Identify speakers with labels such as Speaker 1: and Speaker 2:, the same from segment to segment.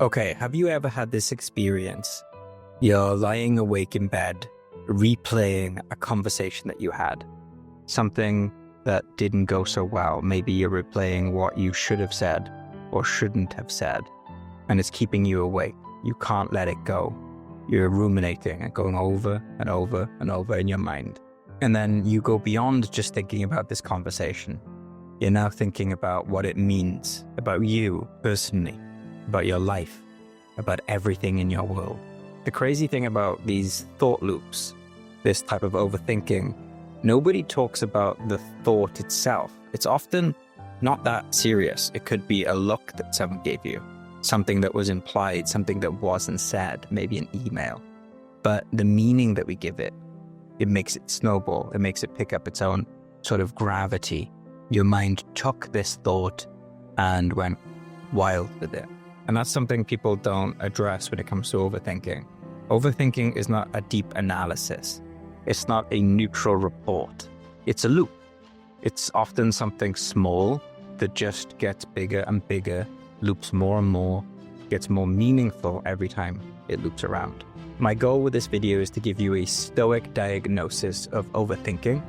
Speaker 1: Okay, have you ever had this experience? You're lying awake in bed, replaying a conversation that you had, something that didn't go so well. Maybe you're replaying what you should have said or shouldn't have said, and it's keeping you awake. You can't let it go. You're ruminating and going over and over and over in your mind. And then you go beyond just thinking about this conversation. You're now thinking about what it means about you personally, about your life, about everything in your world. The crazy thing about these thought loops, this type of overthinking, nobody talks about the thought itself. It's often not that serious. It could be a look that someone gave you, something that was implied, something that wasn't said, maybe an email. But the meaning that we give it, it makes it snowball. It makes it pick up its own sort of gravity. Your mind took this thought and went wild with it. And that's something people don't address when it comes to overthinking. Overthinking is not a deep analysis. It's not a neutral report. It's a loop. It's often something small that just gets bigger and bigger, loops more and more, gets more meaningful every time it loops around. My goal with this video is to give you a Stoic diagnosis of overthinking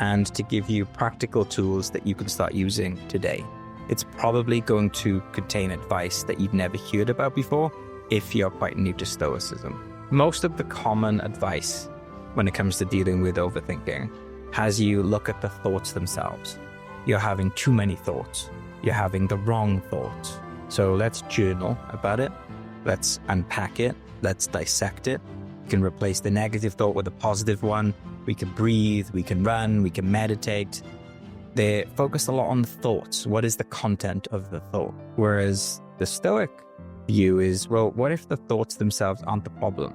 Speaker 1: and to give you practical tools that you can start using today. It's probably going to contain advice that you've never heard about before if you're quite new to Stoicism. Most of the common advice when it comes to dealing with overthinking has you look at the thoughts themselves. You're having too many thoughts. You're having the wrong thoughts. So let's journal about it. Let's unpack it. Let's dissect it. You can replace the negative thought with a positive one. We can breathe, we can run, we can meditate. They focus a lot on the thoughts. What is the content of the thought? Whereas the Stoic view is, well, what if the thoughts themselves aren't the problem?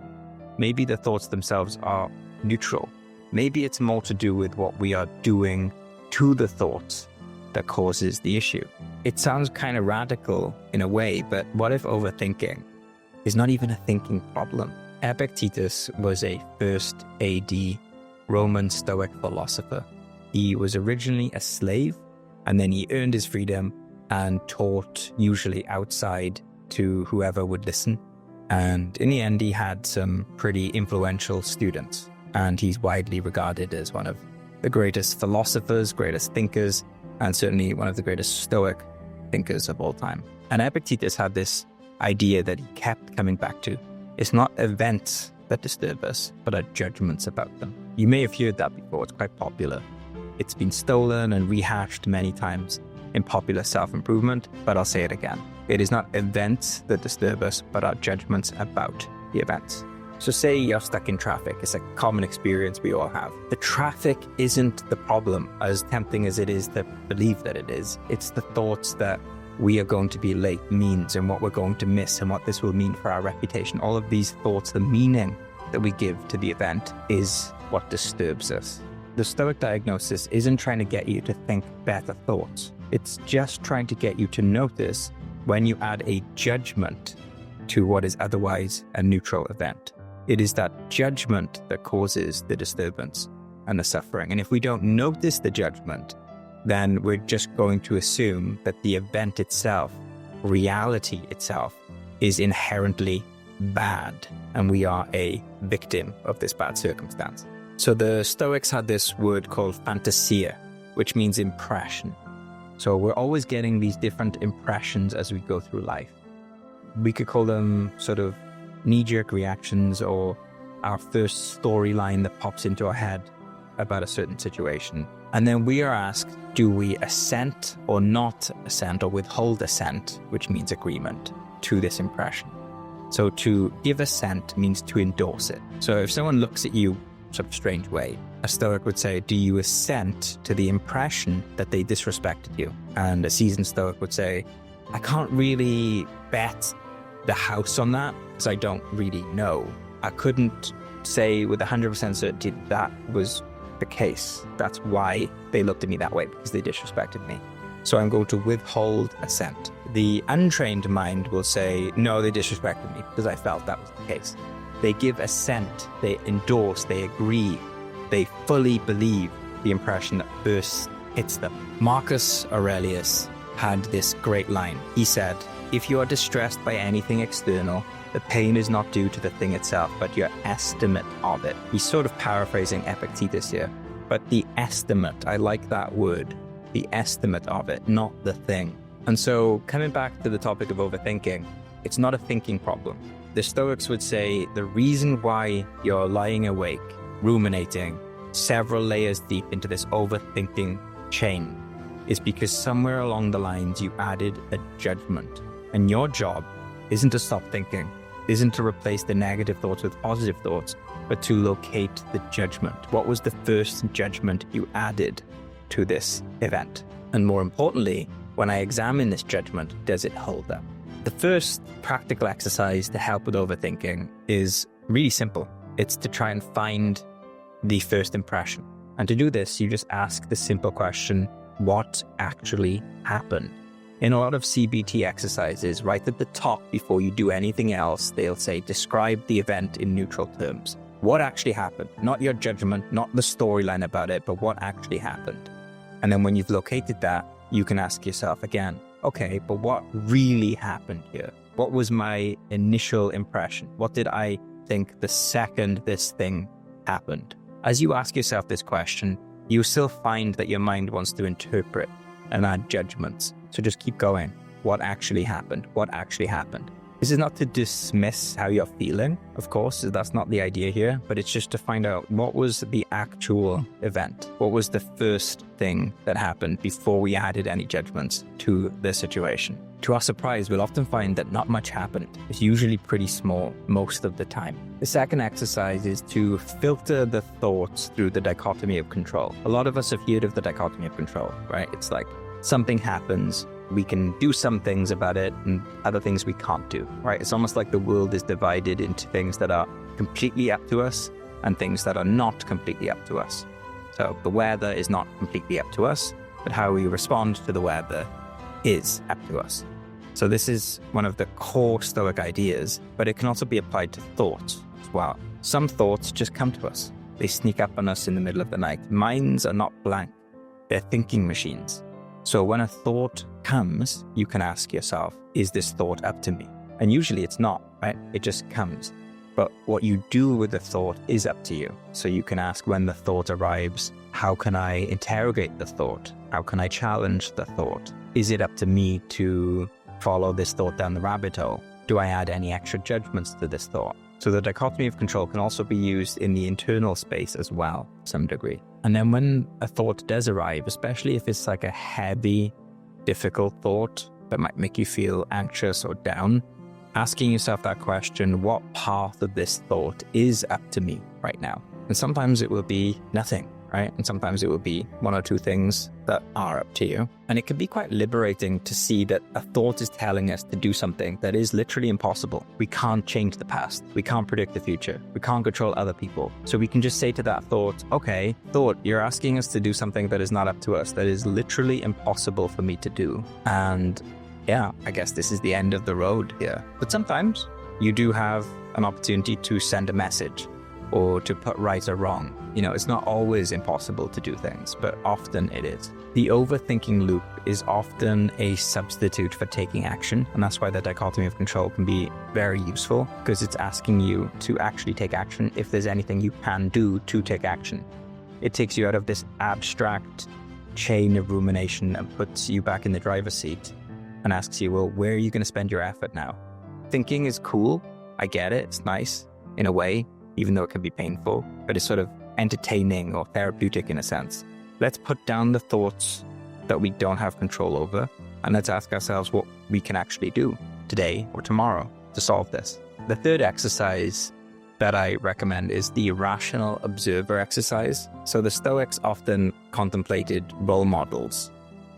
Speaker 1: Maybe the thoughts themselves are neutral. Maybe it's more to do with what we are doing to the thoughts that causes the issue. It sounds kind of radical in a way, but what if overthinking is not even a thinking problem? Epictetus was a 1st AD Roman Stoic philosopher. He was originally a slave, and then he earned his freedom and taught usually outside to whoever would listen. And in the end, he had some pretty influential students, and he's widely regarded as one of the greatest philosophers, greatest thinkers, and certainly one of the greatest Stoic thinkers of all time. And Epictetus had this idea that he kept coming back to. It's not events that disturb us, but our judgments about them. You may have heard that before. It's quite popular. It's been stolen and rehashed many times in popular self-improvement, but I'll say it again. It is not events that disturb us, but our judgments about the events. So say you're stuck in traffic. It's a common experience we all have. The traffic isn't the problem, as tempting as it is to believe that it is. It's the thoughts that we are going to be late means and what we're going to miss and what this will mean for our reputation. All of these thoughts, the meaning that we give to the event is what disturbs us. The Stoic diagnosis isn't trying to get you to think better thoughts. It's just trying to get you to notice when you add a judgment to what is otherwise a neutral event. It is that judgment that causes the disturbance and the suffering. And if we don't notice the judgment, then we're just going to assume that the event itself, reality itself, is inherently bad, and we are a victim of this bad circumstance. So the Stoics had this word called Phantasia, which means impression. So we're always getting these different impressions as we go through life. We could call them sort of knee-jerk reactions, or our first storyline that pops into our head about a certain situation. And then we are asked, do we assent or not assent, or withhold assent, which means agreement, to this impression? So to give assent means to endorse it. So if someone looks at you some strange way, a Stoic would say, do you assent to the impression that they disrespected you? And a seasoned Stoic would say, I can't really bet the house on that because I don't really know. I couldn't say with 100% certainty that was the case. That's why they looked at me that way, because they disrespected me. So I'm going to withhold assent. The untrained mind will say, no, they disrespected me because I felt that was the case. They give assent, they endorse, they agree, they fully believe the impression that first hits them. Marcus Aurelius had this great line. He said, If you are distressed by anything external, the pain is not due to the thing itself, but your estimate of it. He's sort of paraphrasing Epictetus here, but the estimate, I like that word, the estimate of it, not the thing. And so coming back to the topic of overthinking, it's not a thinking problem. The Stoics would say the reason why you're lying awake, ruminating several layers deep into this overthinking chain is because somewhere along the lines you added a judgment. And your job isn't to stop thinking, isn't to replace the negative thoughts with positive thoughts, but to locate the judgment. What was the first judgment you added to this event? And more importantly, when I examine this judgment, does it hold up? The first practical exercise to help with overthinking is really simple. It's to try and find the first impression. And to do this, you just ask the simple question, what actually happened? In a lot of CBT exercises, right at the top, before you do anything else, they'll say, describe the event in neutral terms. What actually happened? Not your judgment, not the storyline about it, but what actually happened. And then when you've located that, you can ask yourself again, okay, but what really happened here? What was my initial impression? What did I think the second this thing happened? As you ask yourself this question, you still find that your mind wants to interpret and add judgments. So just keep going. What actually happened? What actually happened? This is not to dismiss how you're feeling, of course, that's not the idea here, but it's just to find out what was the actual event. What was the first thing that happened before we added any judgments to the situation? To our surprise, we'll often find that not much happened. It's usually pretty small most of the time. The second exercise is to filter the thoughts through the dichotomy of control. A lot of us have heard of the dichotomy of control, right? It's like something happens, we can do some things about it and other things we can't do, right? It's almost like the world is divided into things that are completely up to us and things that are not completely up to us. So the weather is not completely up to us, but how we respond to the weather is up to us. So this is one of the core Stoic ideas, but it can also be applied to thoughts as well. Some thoughts just come to us. They sneak up on us in the middle of the night. Minds are not blank. They're thinking machines. So when a thought comes, you can ask yourself, is this thought up to me? And usually it's not, right? It just comes. But what you do with the thought is up to you. So you can ask when the thought arrives, how can I interrogate the thought? How can I challenge the thought? Is it up to me to follow this thought down the rabbit hole? Do I add any extra judgments to this thought? So the dichotomy of control can also be used in the internal space as well, to some degree. And then when a thought does arrive, especially if it's like a heavy, difficult thought that might make you feel anxious or down, asking yourself that question, what path of this thought is up to me right now? And sometimes it will be nothing, right? And sometimes it will be one or two things that are up to you. And it can be quite liberating to see that a thought is telling us to do something that is literally impossible. We can't change the past. We can't predict the future. We can't control other people. So we can just say to that thought, okay, thought, you're asking us to do something that is not up to us, that is literally impossible for me to do. And yeah, I guess this is the end of the road here. But sometimes you do have an opportunity to send a message or to put right or wrong. You know, it's not always impossible to do things, but often it is. The overthinking loop is often a substitute for taking action, and that's why the dichotomy of control can be very useful, because it's asking you to actually take action if there's anything you can do to take action. It takes you out of this abstract chain of rumination and puts you back in the driver's seat and asks you, well, where are you going to spend your effort now? Thinking is cool. I get it. It's nice in a way, even though it can be painful, but it's sort of entertaining or therapeutic in a sense. Let's put down the thoughts that we don't have control over, and let's ask ourselves what we can actually do today or tomorrow to solve this. The third exercise that I recommend is the rational observer exercise. So the Stoics often contemplated role models.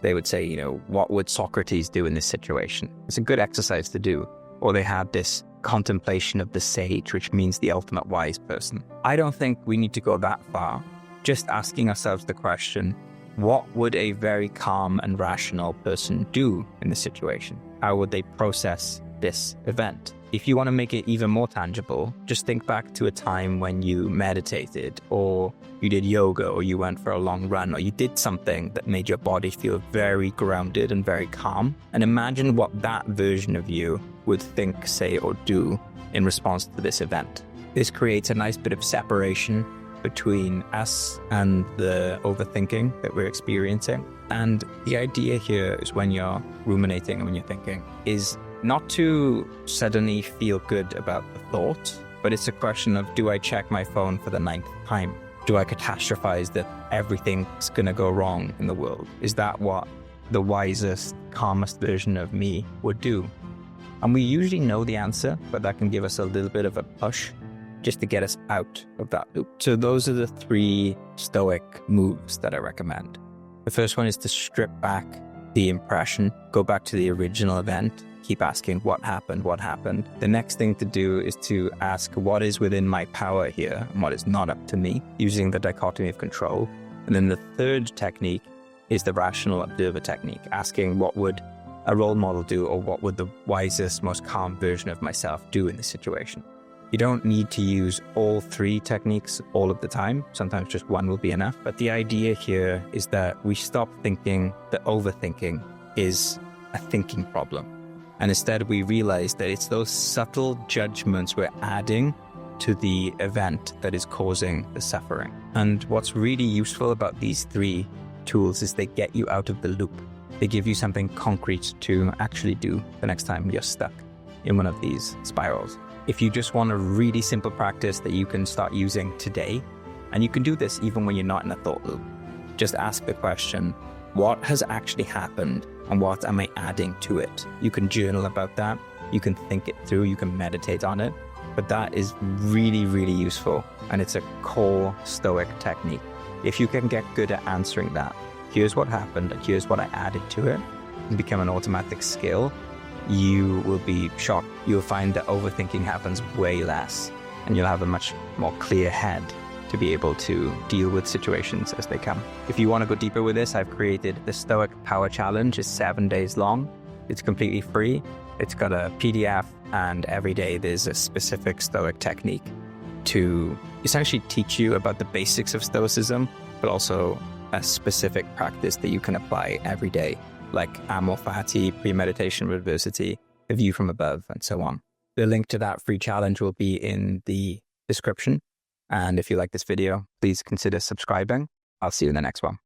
Speaker 1: They would say, you know, what would Socrates do in this situation? It's a good exercise to do. Or they had this contemplation of the sage, which means the ultimate wise person. I don't think we need to go that far. Just asking ourselves the question, what would a very calm and rational person do in this situation? How would they process this event. If you want to make it even more tangible, just think back to a time when you meditated, or you did yoga, or you went for a long run, or you did something that made your body feel very grounded and very calm. And imagine what that version of you would think, say, or do in response to this event. This creates a nice bit of separation between us and the overthinking that we're experiencing. And the idea here is, when you're ruminating and when you're thinking, is not to suddenly feel good about the thought, but it's a question of, do I check my phone for the 9th time? Do I catastrophize that everything's going to go wrong in the world? Is that what the wisest, calmest version of me would do? And we usually know the answer, but that can give us a little bit of a push just to get us out of that loop. So those are the 3 Stoic moves that I recommend. The first one is to strip back the impression, go back to the original event, keep asking what happened, what happened. The next thing to do is to ask what is within my power here and what is not up to me, using the dichotomy of control. And then the third technique is the rational observer technique, asking what would a role model do, or what would the wisest, most calm version of myself do in this situation. You don't need to use all 3 techniques all of the time. Sometimes just one will be enough. But the idea here is that we stop thinking that overthinking is a thinking problem. And instead we realize that it's those subtle judgments we're adding to the event that is causing the suffering. And what's really useful about these 3 tools is they get you out of the loop. They give you something concrete to actually do the next time you're stuck in one of these spirals. If you just want a really simple practice that you can start using today, and you can do this even when you're not in a thought loop, just ask the question, what has actually happened and what am I adding to it? You can journal about that, you can think it through, you can meditate on it, but that is really, really useful, and it's a core Stoic technique. If you can get good at answering that, here's what happened and here's what I added to it, and become an automatic skill, you will be shocked. You'll find that overthinking happens way less, and you'll have a much more clear head to be able to deal with situations as they come. If you want to go deeper with this, I've created the Stoic Power Challenge. It's 7 days long. It's completely free. It's got a PDF, and every day there's a specific Stoic technique to essentially teach you about the basics of Stoicism, but also a specific practice that you can apply every day, like amor fati, premeditation with adversity, the view from above, and so on. The link to that free challenge will be in the description. And if you like this video, please consider subscribing. I'll see you in the next one.